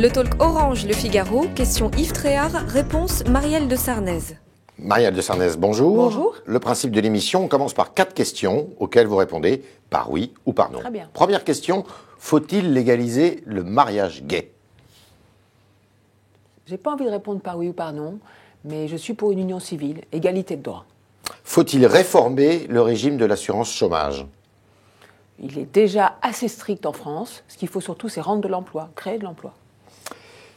Le talk Orange Le Figaro, question Yves Tréhard, réponse Marielle de Sarnez. Marielle de Sarnez, bonjour. Bonjour. Le principe de l'émission, on commence par 4 questions auxquelles vous répondez par oui ou par non. Très bien. Première question, faut-il légaliser le mariage gay ? J'ai pas envie de répondre par oui ou par non, mais je suis pour une union civile, égalité de droit. Faut-il réformer le régime de l'assurance chômage ? Il est déjà assez strict en France. Ce qu'il faut surtout, c'est rendre de l'emploi, créer de l'emploi.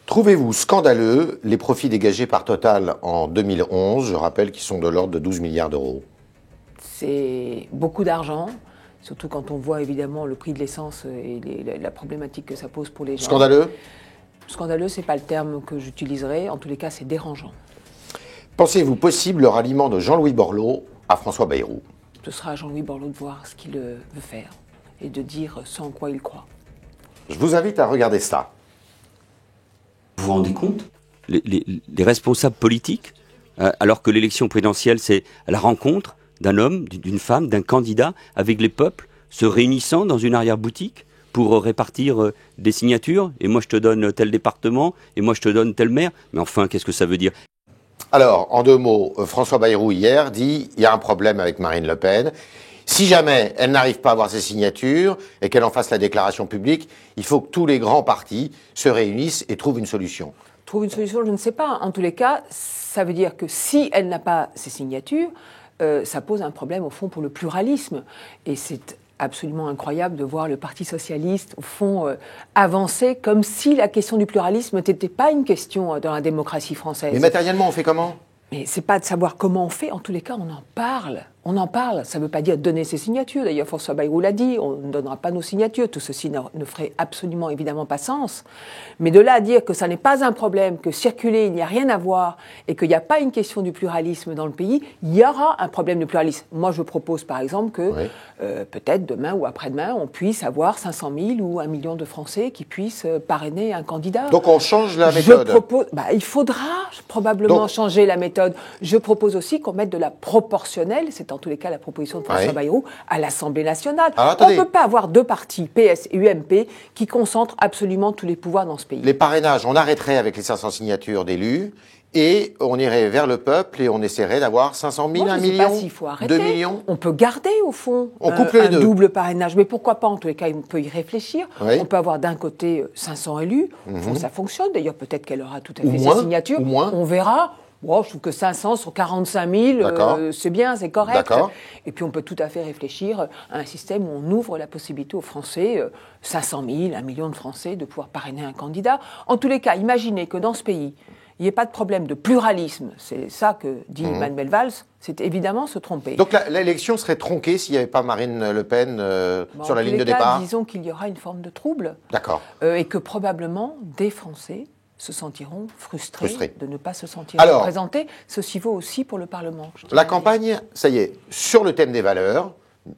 Trouvez-vous scandaleux les profits dégagés par Total en 2011 ? Je rappelle qu'ils sont de l'ordre de 12 milliards d'euros. C'est beaucoup d'argent, surtout quand on voit évidemment le prix de l'essence et la problématique que ça pose pour les gens. Scandaleux ? Scandaleux, c'est pas le terme que j'utiliserai. En tous les cas, c'est dérangeant. Pensez-vous possible le ralliement de Jean-Louis Borloo à François Bayrou ? Ce sera à Jean-Louis Borloo de voir ce qu'il veut faire et de dire ce en quoi il croit. Je vous invite à regarder ça. Vous vous rendez compte ? Les responsables politiques, alors que l'élection présidentielle, c'est la rencontre d'un homme, d'une femme, d'un candidat avec les peuples, se réunissant dans une arrière-boutique pour répartir des signatures, et moi je te donne tel département, et moi je te donne tel maire. Mais enfin, qu'est-ce que ça veut dire ? Alors, en 2 mots, François Bayrou hier dit il y a un problème avec Marine Le Pen. Si jamais elle n'arrive pas à avoir ses signatures et qu'elle en fasse la déclaration publique, il faut que tous les grands partis se réunissent et trouvent une solution. Trouve une solution, je ne sais pas. En tous les cas, ça veut dire que si elle n'a pas ses signatures, ça pose un problème au fond pour le pluralisme. Et c'est absolument incroyable de voir le Parti socialiste, au fond, avancer comme si la question du pluralisme n'était pas une question dans la démocratie française. Mais matériellement, on fait comment ? Mais c'est pas de savoir comment on fait, en tous les cas, on en parle. On en parle, ça ne veut pas dire donner ses signatures. D'ailleurs, François Bayrou l'a dit, on ne donnera pas nos signatures. Tout ceci ne ferait absolument, évidemment, pas sens. Mais de là à dire que ça n'est pas un problème, que circuler, il n'y a rien à voir, et qu'il n'y a pas une question du pluralisme dans le pays, il y aura un problème de pluralisme. Moi, je propose, par exemple, que peut-être demain ou après-demain, on puisse avoir 500 000 ou 1 million de Français qui puissent parrainer un candidat. Donc on change la méthode. Il faudra probablement changer la méthode. Je propose aussi qu'on mette de la proportionnelle, c'est en tous les cas la proposition de François Bayrou, à l'Assemblée nationale. Alors, on ne peut pas avoir 2 partis, PS et UMP, qui concentrent absolument tous les pouvoirs dans ce pays. Les parrainages, on arrêterait avec les 500 signatures d'élus et on irait vers le peuple et on essaierait d'avoir 500 000, 1 million, 2 millions. On peut garder, au fond, un double parrainage. Mais pourquoi pas ? En tous les cas, on peut y réfléchir. Oui. On peut avoir d'un côté 500 élus. Au fond, ça fonctionne. D'ailleurs, peut-être qu'elle aura tout à fait moins, ses signatures. ou moins. On verra. Bon, je trouve que 500 sur 45 000, c'est bien, c'est correct. D'accord. Et puis on peut tout à fait réfléchir à un système où on ouvre la possibilité aux Français, 500 000, 1 million de Français, de pouvoir parrainer un candidat. En tous les cas, imaginez que dans ce pays, il n'y ait pas de problème de pluralisme. C'est ça que dit Manuel Valls. C'est évidemment se tromper. Donc l'élection serait tronquée s'il n'y avait pas Marine Le Pen sur la ligne de départ ? Disons qu'il y aura une forme de trouble. D'accord. Et que probablement des Français se sentiront frustrés de ne pas se sentir représentés. Ceci vaut aussi pour le Parlement. La campagne, ça y est, sur le thème des valeurs,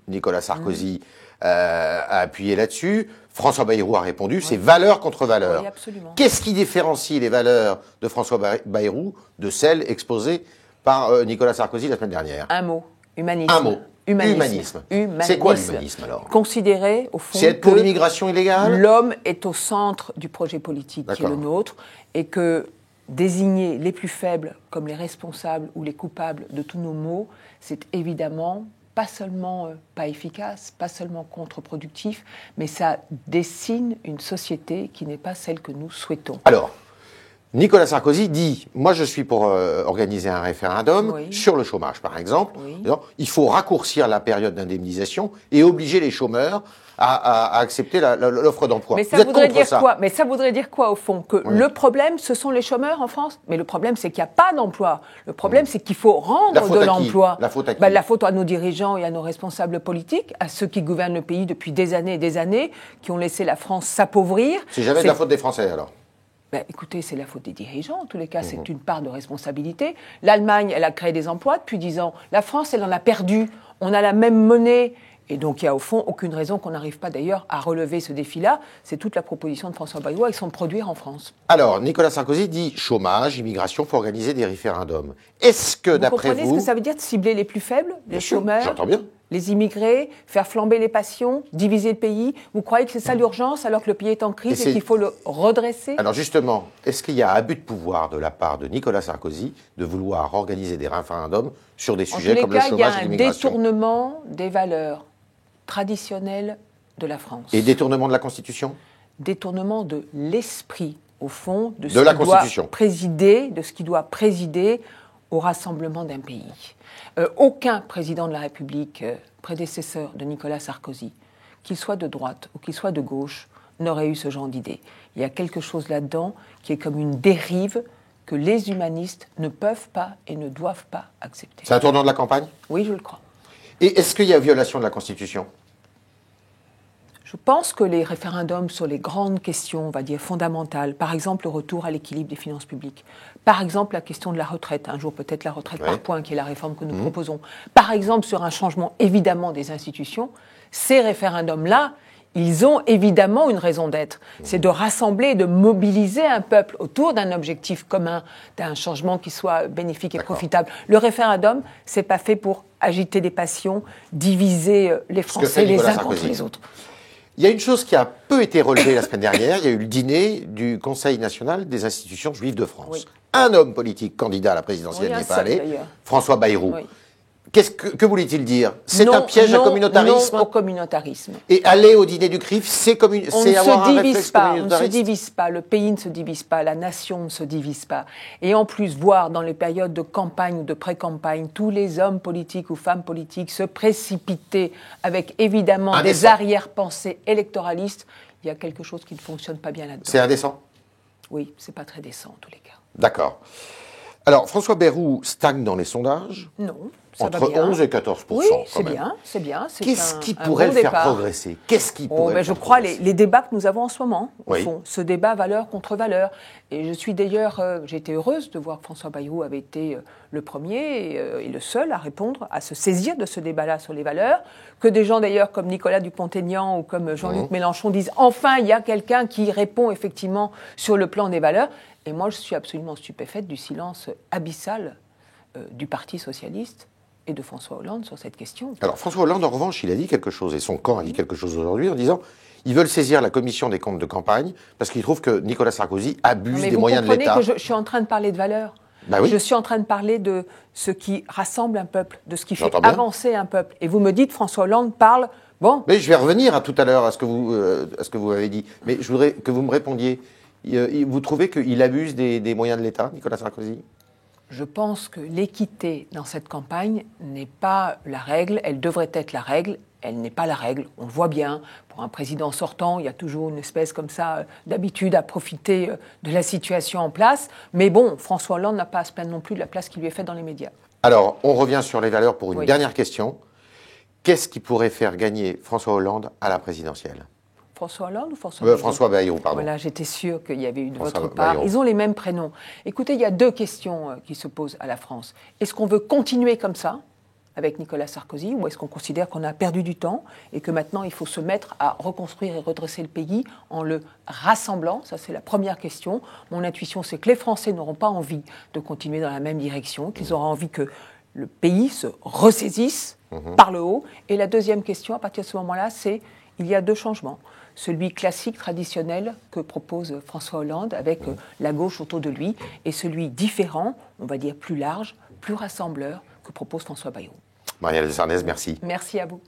Nicolas Sarkozy a appuyé là-dessus, François Bayrou a répondu, c'est valeurs contre valeurs. Oui, absolument. Qu'est-ce qui différencie les valeurs de François Bayrou de celles exposées par Nicolas Sarkozy la semaine dernière ? Un mot, humanisme. Un mot. Humanisme. C'est quoi l'humanisme alors ? Considérer, au fond, c'est être pour l'immigration illégale ? L'homme est au centre du projet politique qui est le nôtre et que désigner les plus faibles comme les responsables ou les coupables de tous nos maux, c'est évidemment pas seulement pas efficace, pas seulement contre-productif, mais ça dessine une société qui n'est pas celle que nous souhaitons. Alors, Nicolas Sarkozy dit, moi je suis pour organiser un référendum sur le chômage par exemple. Il faut raccourcir la période d'indemnisation et obliger les chômeurs à accepter l'offre d'emploi. Mais ça voudrait dire quoi ? Mais ça voudrait dire quoi au fond ? Que le problème, ce sont les chômeurs en France ? Mais le problème, c'est qu'il n'y a pas d'emploi. Le problème, c'est qu'il faut rendre de l'emploi. La faute à qui ? La faute à nos dirigeants et à nos responsables politiques, à ceux qui gouvernent le pays depuis des années et des années, qui ont laissé la France s'appauvrir. C'est jamais de la faute des Français alors ? Écoutez, c'est la faute des dirigeants. En tous les cas, c'est une part de responsabilité. L'Allemagne, elle a créé des emplois depuis 10 ans. La France, elle en a perdu. On a la même monnaie. Et donc, il n'y a au fond aucune raison qu'on n'arrive pas d'ailleurs à relever ce défi-là. C'est toute la proposition de François Bayrou avec son produire en France. Alors, Nicolas Sarkozy dit chômage, immigration, il faut organiser des référendums. Est-ce que, d'après vous... Vous comprenez ce que ça veut dire de cibler les plus faibles, les chômeurs ? J'entends bien. Les immigrés, faire flamber les passions, diviser le pays. Vous croyez que c'est ça l'urgence alors que le pays est en crise et qu'il faut le redresser? Alors justement, est-ce qu'il y a abus de pouvoir de la part de Nicolas Sarkozy de vouloir organiser des référendums sur des sujets comme le chômage et l'immigration? Il y a un détournement des valeurs traditionnelles de la France. Et détournement de la Constitution? Détournement de l'esprit, au fond, de ce qui doit présider au rassemblement d'un pays. Aucun président de la République, prédécesseur de Nicolas Sarkozy, qu'il soit de droite ou qu'il soit de gauche, n'aurait eu ce genre d'idée. Il y a quelque chose là-dedans qui est comme une dérive que les humanistes ne peuvent pas et ne doivent pas accepter. C'est un tournant de la campagne? Oui, je le crois. Et est-ce qu'il y a violation de la Constitution? Je pense que les référendums sur les grandes questions, on va dire fondamentales, par exemple le retour à l'équilibre des finances publiques, par exemple la question de la retraite, un jour peut-être la retraite par points, qui est la réforme que nous proposons, par exemple sur un changement évidemment des institutions, ces référendums-là, ils ont évidemment une raison d'être. C'est de rassembler, de mobiliser un peuple autour d'un objectif commun, d'un changement qui soit bénéfique et profitable. Le référendum, c'est pas fait pour agiter des passions, diviser les Français les uns contre les autres. Il y a une chose qui a peu été relevée la semaine dernière, il y a eu le dîner du Conseil national des institutions juives de France. Oui. Un homme politique candidat à la présidentielle n'y est pas allé, François Bayrou. Oui. Que voulait-il dire? C'est un piège à communautarisme? Non au communautarisme. Et aller au dîner du CRIF, c'est avoir un réflexe communautariste? On ne se divise pas, le pays ne se divise pas, la nation ne se divise pas. Et en plus, voir dans les périodes de campagne ou de pré-campagne, tous les hommes politiques ou femmes politiques se précipiter avec évidemment des arrière-pensées électoralistes, il y a quelque chose qui ne fonctionne pas bien là-dedans. C'est indécent? Oui, c'est pas très décent en tous les cas. D'accord. Alors, François Bayrou stagne dans les sondages? Non. Entre 11 et 14%. Oui, c'est bien, c'est bien. Qu'est-ce qui pourrait le faire progresser? Qu'est-ce qui pourrait je crois les débats que nous avons en ce moment, au fond, ce débat valeur contre valeur. Et je suis d'ailleurs, j'ai été heureuse de voir que François Bayrou avait été le premier et le seul à répondre, à se saisir de ce débat-là sur les valeurs, que des gens d'ailleurs comme Nicolas Dupont-Aignan ou comme Jean-Luc Mélenchon disent enfin il y a quelqu'un qui répond effectivement sur le plan des valeurs. Et moi je suis absolument stupéfaite du silence abyssal du Parti socialiste et de François Hollande sur cette question. Alors François Hollande, en revanche, il a dit quelque chose, et son camp a dit quelque chose aujourd'hui, en disant ils veulent saisir la commission des comptes de campagne parce qu'ils trouvent que Nicolas Sarkozy abuse des moyens de l'État. Mais vous comprenez que je suis en train de parler de valeurs. Bah oui. Je suis en train de parler de ce qui rassemble un peuple, de ce qui fait avancer un peuple. Et vous me dites, François Hollande parle... Bon. Mais je vais revenir à tout à l'heure à ce que vous avez dit. Mais je voudrais que vous me répondiez. Vous trouvez qu'il abuse des moyens de l'État, Nicolas Sarkozy ? Je pense que l'équité dans cette campagne n'est pas la règle, elle devrait être la règle, elle n'est pas la règle. On le voit bien, pour un président sortant, il y a toujours une espèce comme ça d'habitude à profiter de la situation en place. Mais bon, François Hollande n'a pas à se plaindre non plus de la place qui lui est faite dans les médias. Alors, on revient sur les valeurs pour une dernière question. Qu'est-ce qui pourrait faire gagner François Hollande à la présidentielle ? François Hollande ou François Bayrou ? François Bayrou, pardon. Voilà, j'étais sûre qu'il y avait eu de votre part. Ils ont les mêmes prénoms. Écoutez, il y a deux questions qui se posent à la France. Est-ce qu'on veut continuer comme ça, avec Nicolas Sarkozy, ou est-ce qu'on considère qu'on a perdu du temps et que maintenant il faut se mettre à reconstruire et redresser le pays en le rassemblant? Ça, c'est la première question. Mon intuition, c'est que les Français n'auront pas envie de continuer dans la même direction, qu'ils auront envie que le pays se ressaisisse par le haut. Et la deuxième question, à partir de ce moment-là, c'est il y a deux changements. Celui classique, traditionnel, que propose François Hollande, avec la gauche autour de lui, et celui différent, on va dire plus large, plus rassembleur, que propose François Bayrou. Marielle de Sarnez, merci. Merci à vous.